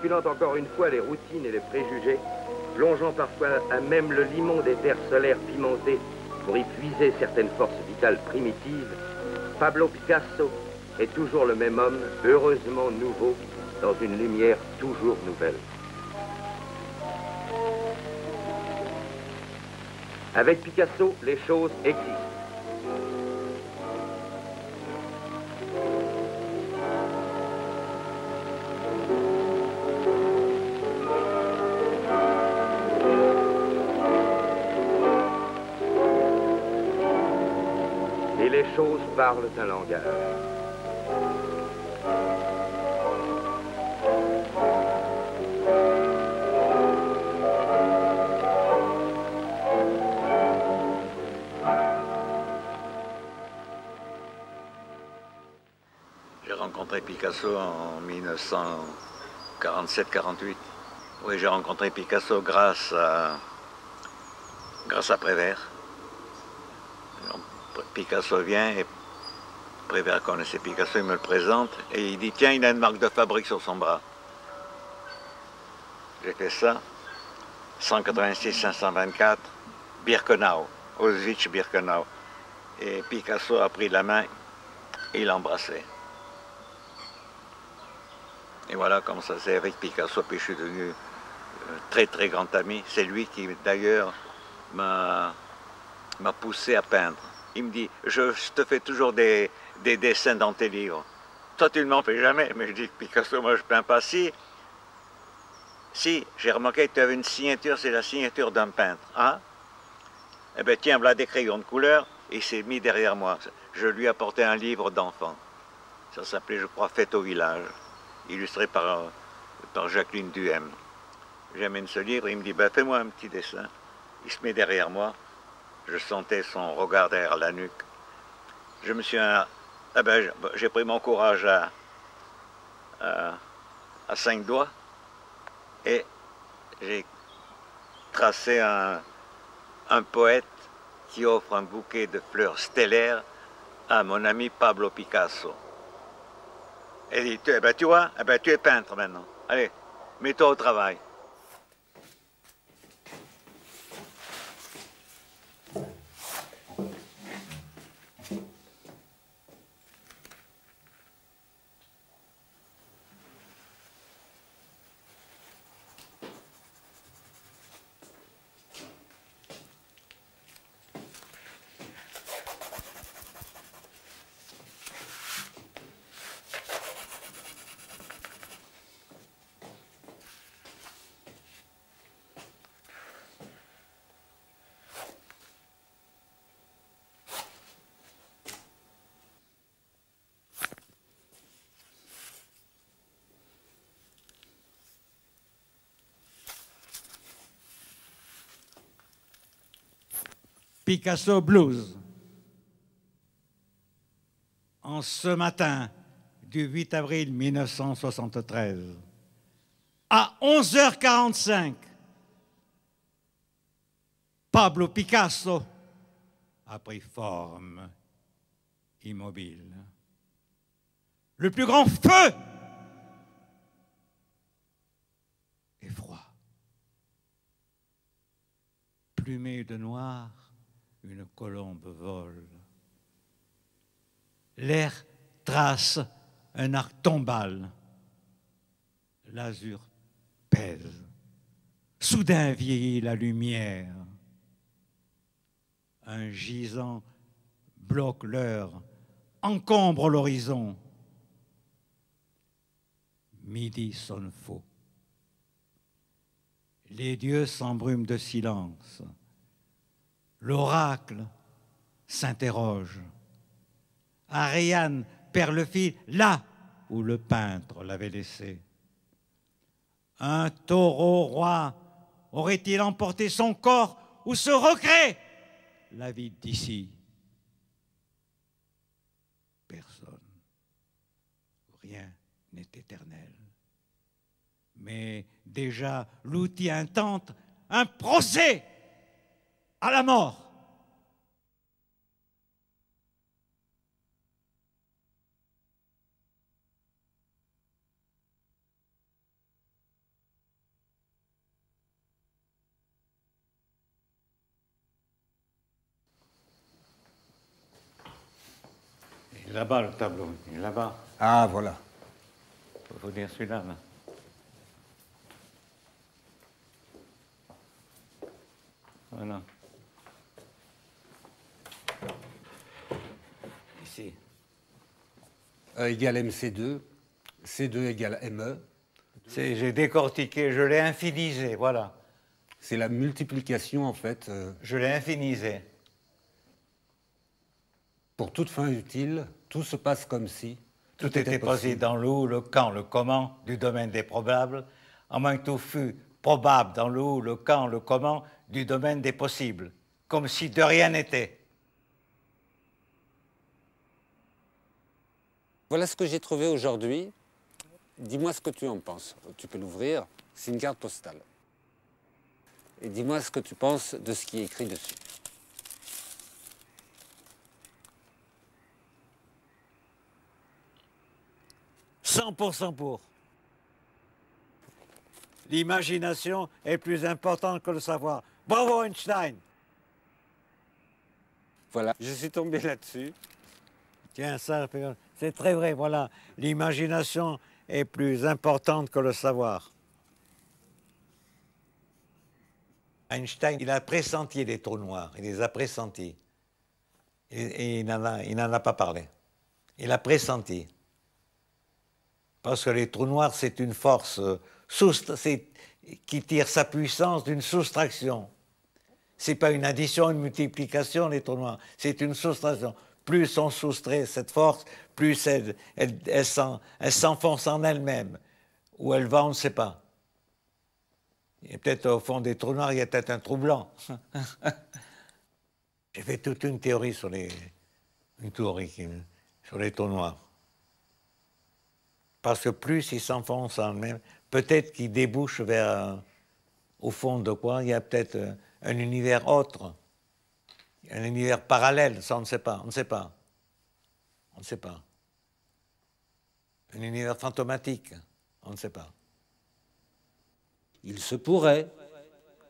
bousculant encore une fois les routines et les préjugés, plongeant parfois à même le limon des terres solaires pimentées pour y puiser certaines forces vitales primitives, Pablo Picasso est toujours le même homme, heureusement nouveau, dans une lumière toujours nouvelle. Avec Picasso, les choses existent. Et les choses parlent un langage. J'ai rencontré Picasso en 1947-48. Oui, j'ai rencontré Picasso grâce à Prévert. Picasso vient et Prévert connaissait Picasso, il me le présente et il dit tiens, il a une marque de fabrique sur son bras. J'ai fait ça, 186-524, Birkenau, Auschwitz-Birkenau. Et Picasso a pris la main et il l'a embrassé. Et voilà comme ça c'est avec Picasso, puis je suis devenu très très grand ami. C'est lui qui d'ailleurs m'a poussé à peindre. Il me dit, je te fais toujours des dessins dans tes livres. Toi, tu ne m'en fais jamais. Mais je dis, Picasso, moi, je ne peins pas. Si, j'ai remarqué que tu avais une signature, c'est la signature d'un peintre. Hein? Eh bien, tiens, voilà des crayons de couleur. Et il s'est mis derrière moi. Je lui ai apporté un livre d'enfant. Ça s'appelait, je crois, Fête au village, illustré par Jacqueline Duhem. J'amène ce livre, il me dit, ben, fais-moi un petit dessin. Il se met derrière moi. Je sentais son regard derrière la nuque. Je me suis... j'ai pris mon courage à 5 doigts et j'ai tracé un poète qui offre un bouquet de fleurs stellaires à mon ami Pablo Picasso. Et il dit, tu vois, tu es peintre maintenant. Allez, mets-toi au travail. Picasso Blues. En ce matin du 8 avril 1973, à 11h45, Pablo Picasso a pris forme immobile. Le plus grand feu est froid. Plumé de noir, une colombe vole. L'air trace un arc tombal. L'azur pèse. Soudain vieillit la lumière. Un gisant bloque l'heure, encombre l'horizon. Midi sonne faux. Les dieux s'embrument de silence. L'oracle s'interroge. Ariane perd le fil là où le peintre l'avait laissé. Un taureau roi aurait-il emporté son corps ou se recrée la vie d'ici? Personne. Rien n'est éternel. Mais déjà l'outil intente un procès à la mort. Là-bas, le tableau. Là-bas. Ah, voilà. Il faut dire celui-là, là. Voilà. Ici. E égale MC2, C2 égale ME. J'ai décortiqué, je l'ai infinisé, voilà. C'est la multiplication, en fait. Je l'ai infinisé. Pour toute fin utile, tout se passe comme si Tout était possible dans l'où, le quand, le comment du domaine des probables, à moins que tout fût probable dans l'où, le quand, le comment du domaine des possibles, comme si de rien n'était. Voilà ce que j'ai trouvé aujourd'hui. Dis-moi ce que tu en penses. Tu peux l'ouvrir. C'est une carte postale. Et dis-moi ce que tu penses de ce qui est écrit dessus. « 100% pour. L'imagination est plus importante que le savoir. Bravo Einstein! Voilà, je suis tombé là-dessus. Tiens, ça, c'est très vrai, voilà. L'imagination est plus importante que le savoir. Einstein, il a pressenti les trous noirs, il les a pressentis. Et il n'en a pas parlé. Il a pressenti. Parce que les trous noirs, c'est une force qui tire sa puissance d'une soustraction. Ce n'est pas une addition, une multiplication, les trous noirs. C'est une soustraction. Plus on soustrait cette force, plus elle s'enfonce en elle-même. Où elle va, on ne sait pas. Il y a peut-être au fond des trous noirs, il y a peut-être un trou blanc. J'ai fait toute une théorie sur les trous noirs. Parce que plus ils s'enfoncent en eux-mêmes, peut-être qu'ils débouchent vers, au fond de quoi, il y a peut-être un univers autre, un univers parallèle, ça on ne sait pas, on ne sait pas. On ne sait pas. Un univers fantomatique, on ne sait pas. Il se pourrait,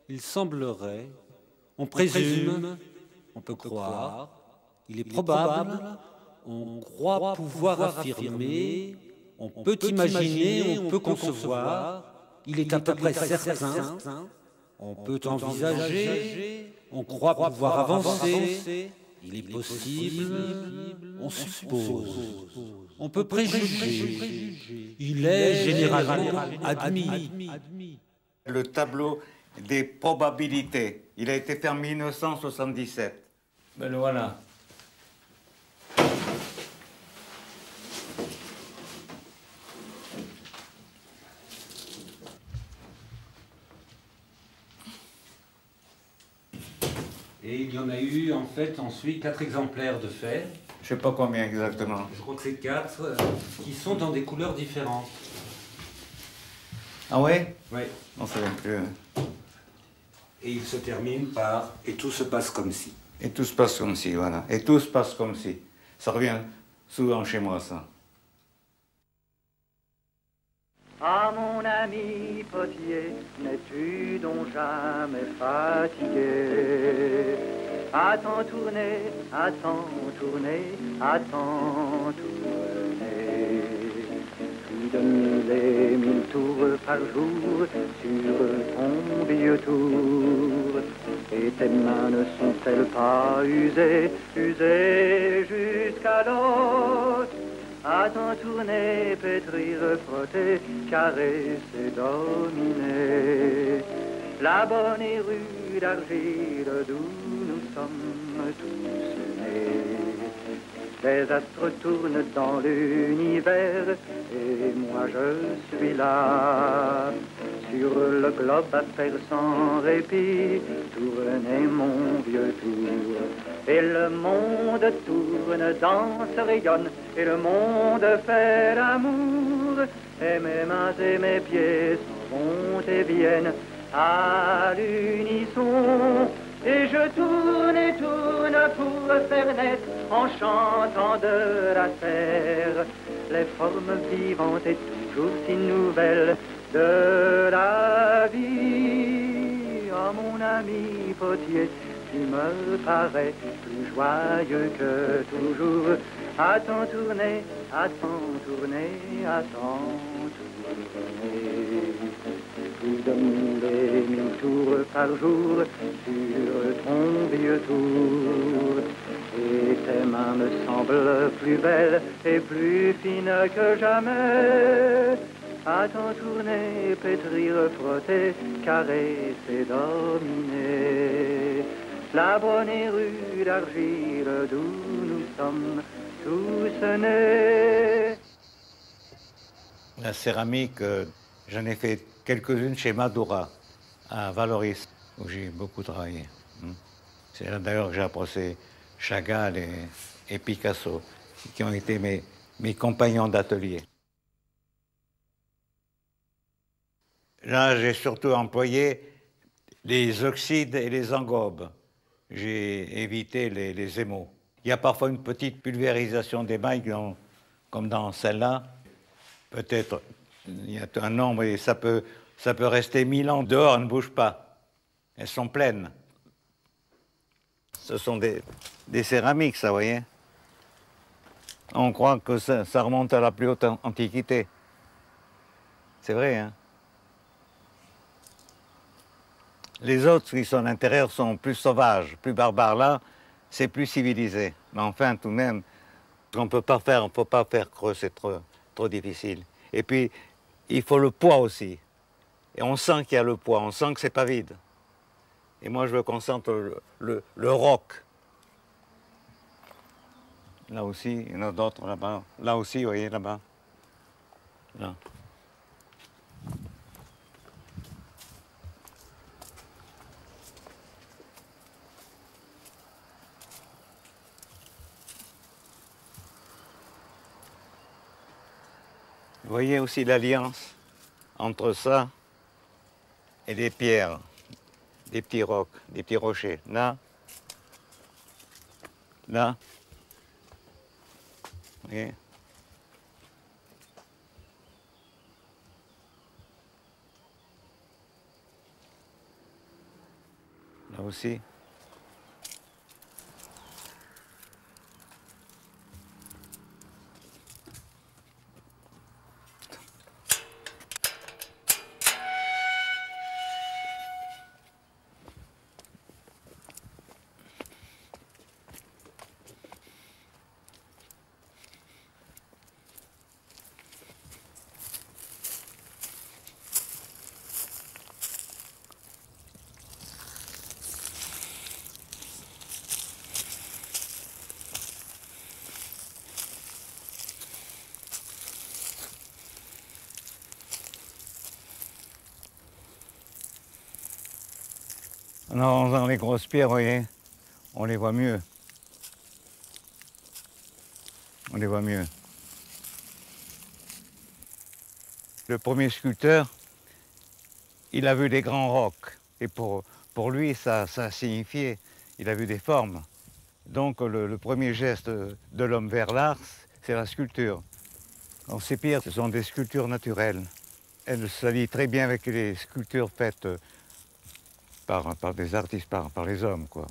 il semblerait, on présume, on peut croire, il est probable, on croit pouvoir affirmer, on peut imaginer, on peut concevoir, il est à peu près certain, on peut envisager, on croit pouvoir avancer, il est possible, on suppose, on peut préjuger, il est généralement admis. Le tableau des probabilités, il a été fait en 1977. Ben le voilà. Et il y en a eu en fait ensuite 4 exemplaires de fait. Je ne sais pas combien exactement. Je crois que c'est 4 qui sont dans des couleurs différentes. Ah ouais? Oui. On ne sait même plus. Et il se termine par « Et tout se passe comme si ». Et tout se passe comme si, voilà. Et tout se passe comme si. Ça revient souvent chez moi, ça. Ah mon ami potier, n'es-tu donc jamais fatigué? Attends tourner, attends tourner, attends tourner. Plus de 1000 et 1000 tours par jour sur ton vieux tour. Et tes mains ne sont-elles pas usées, usées jusqu'à l'os? Attends tourner, pétrir, frotter, caresser, dominer la bonne et rude argile d'où nous sommes tous nés. Les astres tournent dans l'univers et moi je suis là. Sur le globe à faire sans répit, tournez mon vieux tour. Et le monde tourne, danse, rayonne, et le monde fait l'amour. Et mes mains et mes pieds s'en vont et viennent à l'unisson. Et je tourne et tourne pour faire naître, en chantant de la terre, les formes vivantes et toujours si nouvelles de la vie. Oh mon ami potier, tu me parais plus joyeux que toujours. À ton tourner, à ton tourner, à ton tourner. Tu donnes des 1000 tours par jour sur ton vieux tour. Et tes mains me semblent plus belles et plus fines que jamais. À ton tourner, pétrir, frotter, caresser, dominer. La bonne rue d'argile d'où nous sommes tous nés. La céramique, j'en ai fait quelques-unes chez Madura, à Valoris, où j'ai beaucoup travaillé. C'est là d'ailleurs que j'ai approché Chagall et Picasso, qui ont été mes compagnons d'atelier. Là, j'ai surtout employé les oxydes et les engobes. J'ai évité les émaux. Il y a parfois une petite pulvérisation des mailles, comme dans celle-là. Peut-être, il y a un nombre et ça peut rester 1000 ans dehors, elles ne bougent pas. Elles sont pleines. Ce sont des céramiques, ça, vous voyez. On croit que ça remonte à la plus haute antiquité. C'est vrai, hein. Les autres qui sont à l'intérieur sont plus sauvages, plus barbares. Là, c'est plus civilisé. Mais enfin, tout de même, on ne peut pas faire creux, c'est trop difficile. Et puis, il faut le poids aussi. Et on sent qu'il y a le poids, on sent que c'est pas vide. Et moi, je veux qu'on sente le roc. Là aussi, il y en a d'autres là-bas. Là aussi, vous voyez, là-bas. Là. Vous voyez aussi l'alliance entre ça et des pierres, des petits rocs, des petits rochers. Là, là, vous voyez. Là aussi. Non, dans les grosses pierres, vous voyez, on les voit mieux. On les voit mieux. Le premier sculpteur, il a vu des grands rocs. Et pour lui, ça signifiait, il a vu des formes. Donc le premier geste de l'homme vers l'art, c'est la sculpture. Alors, ces pierres, ce sont des sculptures naturelles. Elles s'allient très bien avec les sculptures faites par des artistes, par les hommes, quoi.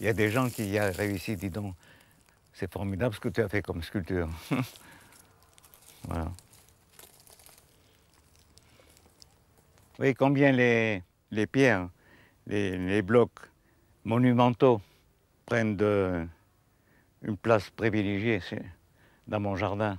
Il y a des gens qui y ont réussi, dis donc, c'est formidable ce que tu as fait comme sculpture. Voilà. Vous voyez combien les pierres, les blocs monumentaux prennent une place privilégiée dans mon jardin.